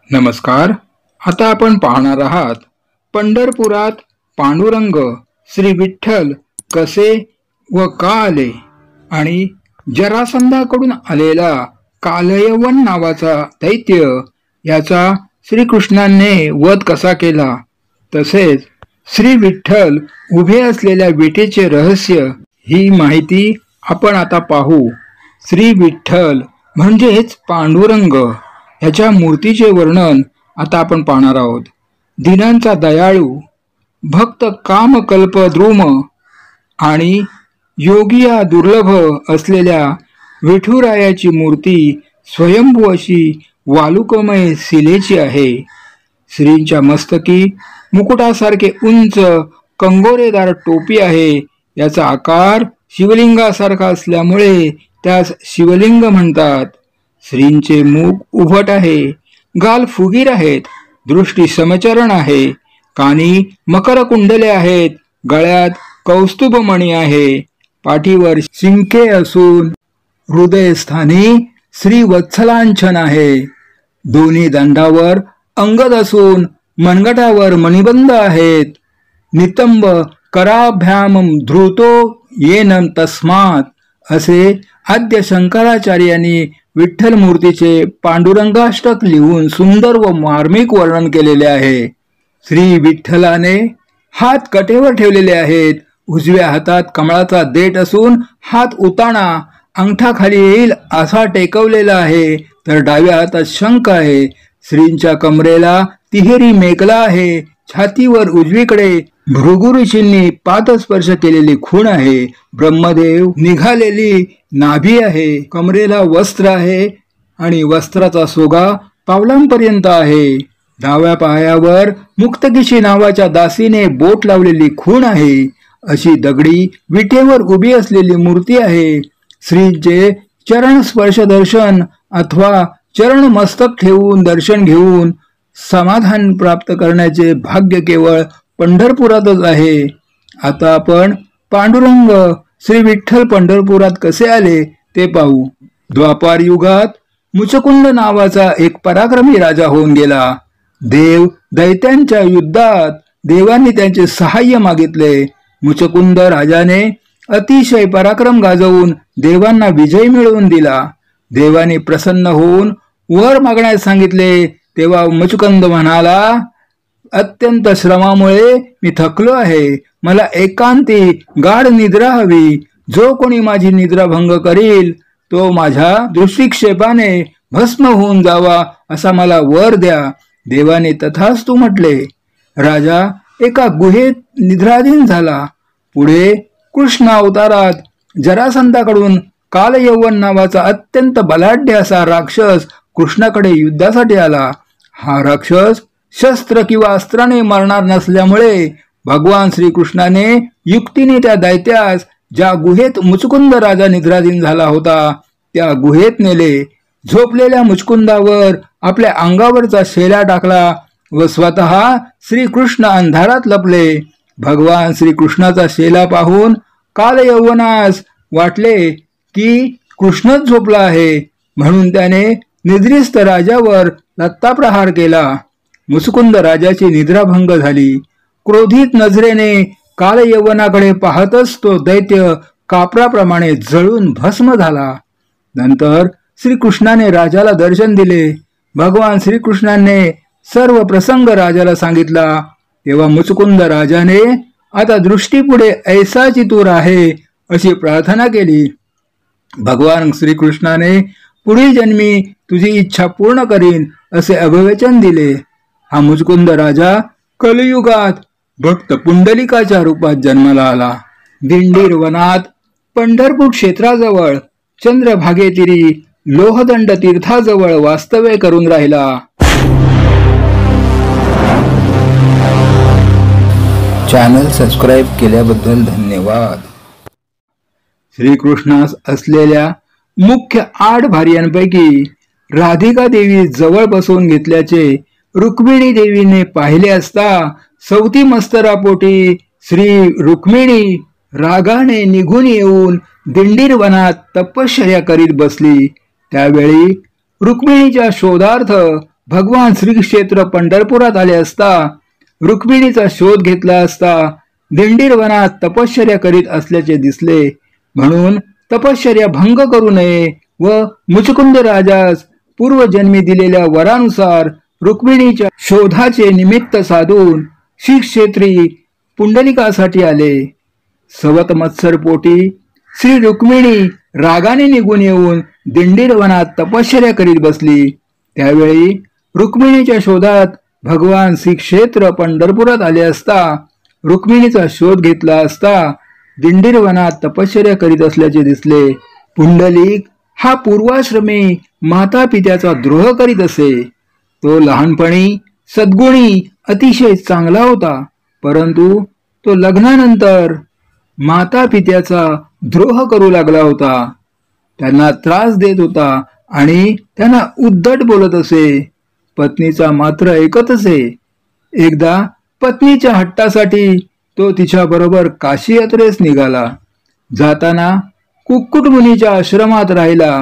नमस्कार. आता आपण पाहणार आहात पंढरपुरात पांडुरंग श्री विठ्ठल कसे व का आले आणि जरासंधाकडून आलेला कालयवन नावाचा दैत्य याचा श्रीकृष्णाने वध कसा केला, तसेच श्री विठ्ठल उभे असलेल्या विटेचे रहस्य, ही माहिती आपण आता पाहू. श्री विठ्ठल म्हणजेच पांडुरंग याच्या मूर्तीचे वर्णन आता आपण पाहणार आहोत. दिनांचा दयाळू, भक्त कामकल्प द्रुम आणि योगिया दुर्लभ असलेल्या विठुरायाची मूर्ती स्वयंभू अशी वालुकमय शिलेची आहे. श्रींच्या मस्तकी मुकुटासारखे उंच कंगोरेदार टोपी आहे. याचा आकार शिवलिंगासारखा असल्यामुळे त्यास शिवलिंग म्हणतात. श्रींचे मुख उभट आहे, गाल फुगीर आहेत, दृष्टी समचरण आहे, कानी मकर कुंडले आहेत, गळ्यात कौस्तुभमणी आहे, पाठीवर शिंके असून हृदयस्थानी श्रीवत्सलांछन आहे, दोन्ही दंडावर अंगद असून मनगटावर मणिबंध आहेत, नितंब कराभ्याम धृतो येन तस्मात् असे आद्य शंकराचार्यांनी विठ्ठल मूर्तीचे पांडुरंगाष्टक लिहून सुंदर व मार्मिक वर्णन केलेले आहे. श्री विठ्ठलाने हात कटेवर ठेवलेले आहेत. उजव्या हातात कमळाचा देठ असून हात उताणा अंगठा खाली येईल असा टेकवलेला आहे, तर डाव्या हातात शंख आहे. श्रींच्या कमरेला तिहेरी मेखला आहे. छातीवर उजवीकडे भृगुऋषींनी पादस्पर्श केलेली खूण आहे. ब्रह्मदेव निघालेली नाभी आहे. कमरेला वस्त्र आहे आणि वस्त्राचा सोगा पावलांपर्यंत आहे. डाव्या पायावर मुक्तगिशी नावाच्या दासीने बोट लावलेली खूण आहे. अशी दगडी विटेवर उभी असलेली मूर्ती आहे. श्रींचे चरण स्पर्श दर्शन अथवा चरण मस्तक ठेवून दर्शन घेऊन समाधान प्राप्त करण्याचे भाग्य केवळ पंढरपुरातच आहे. आता आपण पांडुरंग श्री विठ्ठल पंढरपुरात कसे आले ते पाहू. द्वापार युगात मुचकुंद नावाचा एक पराक्रमी राजा होऊन गेला. देव दैत्यांच्या युद्धात देवांनी त्यांचे सहाय्य मागितले. मुचकुंद राजाने अतिशय पराक्रम गाजवून देवांना विजय मिळवून दिला. देवाने प्रसन्न होऊन वर मागण्यास सांगितले. तेव्हा मुचकुंद म्हणाला, अत्यंत श्रमामुळे मी थकलो आहे. मला एकांती गाढ निद्रा हवी. जो कोणी माझी निद्रा भंग करील तो माझ्या दृष्टिक्षेपाने भस्म होऊन जावा असा मला वर द्या. देवाने तथास्तु म्हटले. राजा एका गुहेत निद्राधीन झाला. पुढे कृष्ण अवतारात जरासंधाकडून कालयवन नावाचा अत्यंत बलाढ्य असा राक्षस कृष्णाकडे युद्धासाठी आला. हा राक्षस शस्त्र किंवा अस्त्राने मरणार नसल्यामुळे भगवान श्रीकृष्णाने युक्तीने त्या दैत्यास ज्या गुहेत मुचकुंद राजा निद्राधीन झाला होता त्या गुहेत नेले. झोपलेल्या मुचकुंदावर आपल्या अंगावरचा शेला टाकला व स्वतः श्रीकृष्ण अंधारात लपले. भगवान श्रीकृष्णाचा शेला पाहून कालयवनास वाटले की कृष्णच झोपला आहे, म्हणून त्याने निद्रिस्त राजावर लत्ताप्रहार केला. मुचकुंद राजाची निद्राभंग झाली. क्रोधित नजरेने कालयवनाकडे पाहतच तो दैत्य कापराप्रमाणे जळून भस्म झाला. नंतर श्रीकृष्णाने राजाला दर्शन दिले. भगवान श्रीकृष्णाने सर्व प्रसंग राजाला सांगितला. तेव्हा मुचकुंद राजाने आता दृष्टीपुढे ऐसा चितूर आहे अशी प्रार्थना केली. भगवान श्रीकृष्णाने पुढील जन्मी तुझी इच्छा पूर्ण करीन असे अभिवचन दिले. हा मुचकुंद राजा कलियुगात भक्त पुंडलिकाच्या रूपात जन्माला आला. दिंडीर वनात पंढरपूर क्षेत्राजवळ चंद्रभागेतिरी लोहदंड तीर्थाजवळ वास्तव्य करून राहिला. चॅनल सबस्क्राईब केल्याबद्दल धन्यवाद. श्रीकृष्णास असलेल्या मुख्य 8 भार्यांपैकी राधिका देवी जवळ बसवून घेतल्याचे रुक्मिणी देवीने पाहिले असता सवती मस्तरापोटी श्री रुक्मिणी रागाने निघून येऊन दिंडीर वनात तपश्चर्या करीत बसली. त्यावेळी रुक्मिणीच्या शोधार्थ भगवान श्री क्षेत्र पंढरपुरात आले असता रुक्मिणीचा शोध घेतला असता दिंडीर वनात तपश्चर्या करीत असल्याचे दिसले, म्हणून तपश्चर्या भंग करू नये व मुचकुंद राजास पूर्वजन्मी दिलेल्या वरानुसार रुक्मिणीच्या शोधाचे निमित्त साधून श्री क्षेत्री पुंडलिकासाठी आले. सवत मत्सर पोटी श्री रुक्मिणी रागाने निघून येऊन दिंडीर वनात तपश्चर्या करीत बसली. त्यावेळी रुक्मिणीच्या शोधात भगवान श्री क्षेत्र पंढरपुरात आले असता रुक्मिणीचा शोध घेतला असता दिंडीर वनात तपश्चर्या करीत असल्याचे दिसले. पुंडलिक हा पूर्वाश्रमी माता पित्याचा द्रोह करीत असे. तो लहानपणी सद्गुणी अतिशय चांगला होता, परंतु तो लग्नानंतर माता पित्याचा द्रोह करू लागला होता. त्यांना त्रास देत होता आणि त्यांना उद्धट बोलत असे. पत्नीचा मात्र ऐकत असे. एकदा पत्नीच्या हट्टासाठी तो तिच्या बरोबर काशी यात्रेस निघाला. जाताना कुक्कुट मुनीच्या आश्रमात राहिला.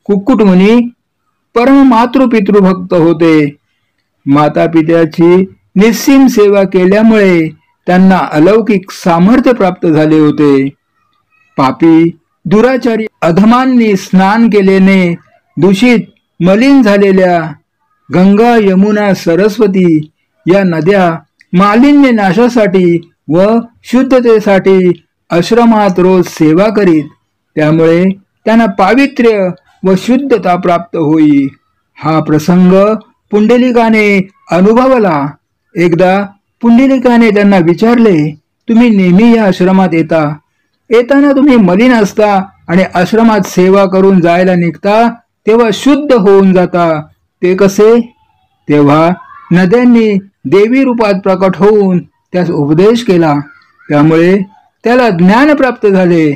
कुक्कुट मुनी परम मातृपितृभक्त होते. माता पित्याची निस्सीम सेवा केल्यामुळे त्यांना अलौकिक सामर्थ्य प्राप्त झाले होते. पापी दुराचारी अधमांनी स्नान केल्याने दूषित मलिन झालेल्या गंगा, यमुना, सरस्वती या नद्या मालिन्य नाशासाठी व शुद्धतेसाठी आश्रमात रोज सेवा करीत. त्यामुळे त्यांना पावित्र्य व शुद्धता प्राप्त होई. हा प्रसंग पुंडलिकाने अनुभवला. एकदा पुंडलिकाने त्यांना विचारले, तुम्ही नेहमी या आश्रमात येताना तुम्ही मलिन असता आणि आश्रमात सेवा करून जायला निघता तेव्हा शुद्ध होऊन जाता, ते कसे? तेव्हा नद्यांनी देवी रूपात प्रकट होऊन त्यास उपदेश केला. त्यामुळे त्याला ज्ञान प्राप्त झाले.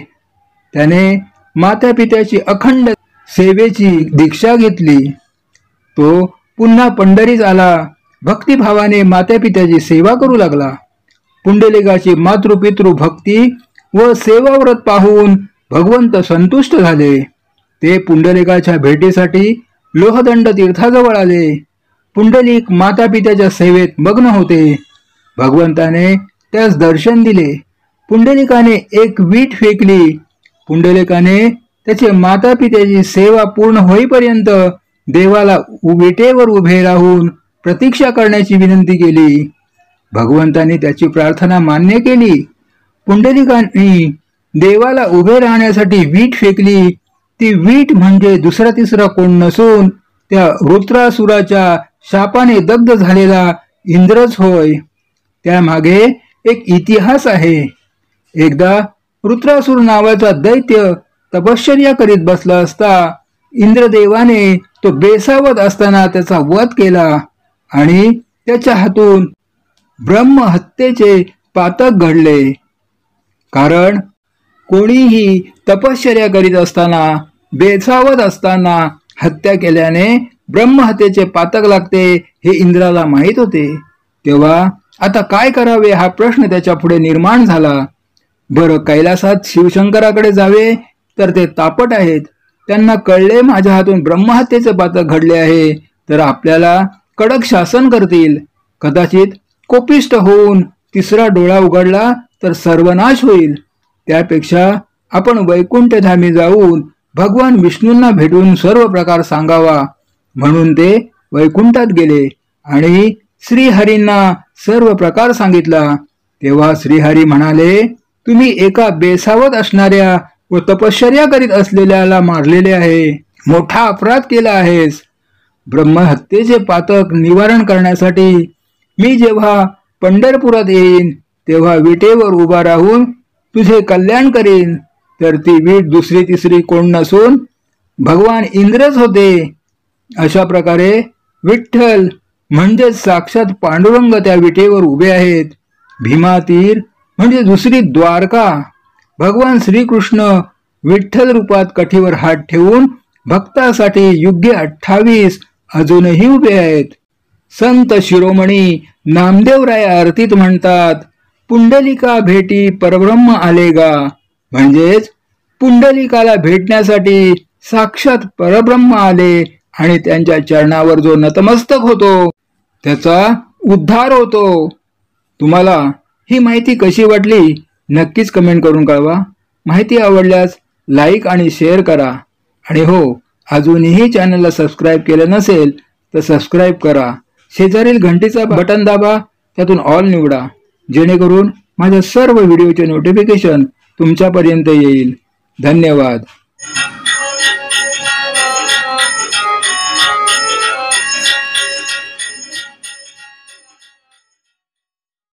त्याने माता पित्याची अखंड सेवेची दीक्षा घेतली. तो पुन्हा पंढरीस आला. भक्तिभावाने माता पित्याची सेवा करू लागला. पुंडलिकाची मातृपितृ भक्ती व सेवाव्रत पाहून भगवंत संतुष्ट झाले. ते पुंडलिकाच्या भेटीसाठी लोहदंड तीर्थाजवळ आले. पुंडलिक माता पित्याच्या सेवेत मग्न होते. भगवंताने त्यास दर्शन दिले. पुंडलिकाने एक वीट फेकली. पुंडलिकाने त्याचे माता पित्याची सेवा पूर्ण होईपर्यंत देवाला विटेवर उभे राहून प्रतीक्षा करण्याची विनंती केली. भगवंतांनी त्याची प्रार्थना मान्य केली. पुंडलिकांनी देवाला उभे राहण्यासाठी वीट फेकली. ती वीट म्हणजे दुसरा तिसरा कोण नसून त्या वृत्रासुराच्या शापाने दग्ध झालेला इंद्रच होय. त्यामागे एक इतिहास आहे. एकदा वृत्रासुर नावाचा दैत्य तपश्चर्या करीत बसला असता इंद्रदेवाने तो बेसावत असताना त्याचा वध केला आणि त्याच्या हातून ब्रह्महत्येचे पातक घडले. कारण कोणीही तपश्चर्या करीत असताना बेसावत असताना हत्या केल्याने ब्रह्महत्येचे पातक लागते हे इंद्राला माहीत होते. तेव्हा आता काय करावे हा प्रश्न त्याच्या पुढे निर्माण झाला. बरं, कैलासात शिवशंकराकडे जावे तर ते तापट आहेत. त्यांना कळले माझ्या हातून ब्रह्महत्येचे पातक घडले आहे तर आपल्याला कडक शासन करतील. कदाचित कोपिष्ट होऊन तिसरा डोळा उघडला तर सर्वनाश होईल. त्यापेक्षा आपण वैकुंठधामी जाऊन भगवान विष्णूंना भेटून सर्व प्रकार सांगावा. म्हणून ते वैकुंठात गेले आणि श्रीहरींना सर्व प्रकार सांगितला. तेव्हा श्रीहरी म्हणाले, तुम्ही एका बेसावत असणाऱ्या व तपश्चर्या करीत असलेल्याला मारलेले आहे. मोठा अपराध केला आहेस. ब्रह्महत्येचे पातक निवारण करण्यासाठी मी जेव्हा पंढरपुरात येईन तेव्हा विटेवर उभा राहून तुझे कल्याण करीन. तर ती वीट दुसरी तिसरी कोण नसून भगवान इंद्रच होते. अशा प्रकारे विठ्ठल म्हणजे साक्षात पांडुरंग त्या विटेवर उभे आहेत. भीमातीर म्हणजे दुसरी द्वारका. भगवान श्रीकृष्ण विठ्ठल रूपात कठीवर हात ठेवून भक्तासाठी युगे 28 अजूनही उभे आहेत. संत शिरोमणी नामदेवराय आरतीत म्हणतात, पुंडलिका भेटी परब्रह्म आलेगा. म्हणजेच पुंडलिकाला भेटण्यासाठी साक्षात परब्रह्म आले आणि त्यांच्या चरणावर जो नतमस्तक होतो त्याचा उद्धार होतो. तुम्हाला ही माहिती कशी वाटली नक्कीच कमेंट करून कळवा. माहिती आवडल्यास लाईक आणि शेअर करा. आणि हो, अजूनही चॅनलला सबस्क्राईब केलं नसेल तर सबस्क्राईब करा. शेजारील घंटीचा बटन दाबा, त्यातून ऑल निवडा, जेणेकरून माझ्या सर्व व्हिडिओचे नोटिफिकेशन तुमच्यापर्यंत येईल. धन्यवाद.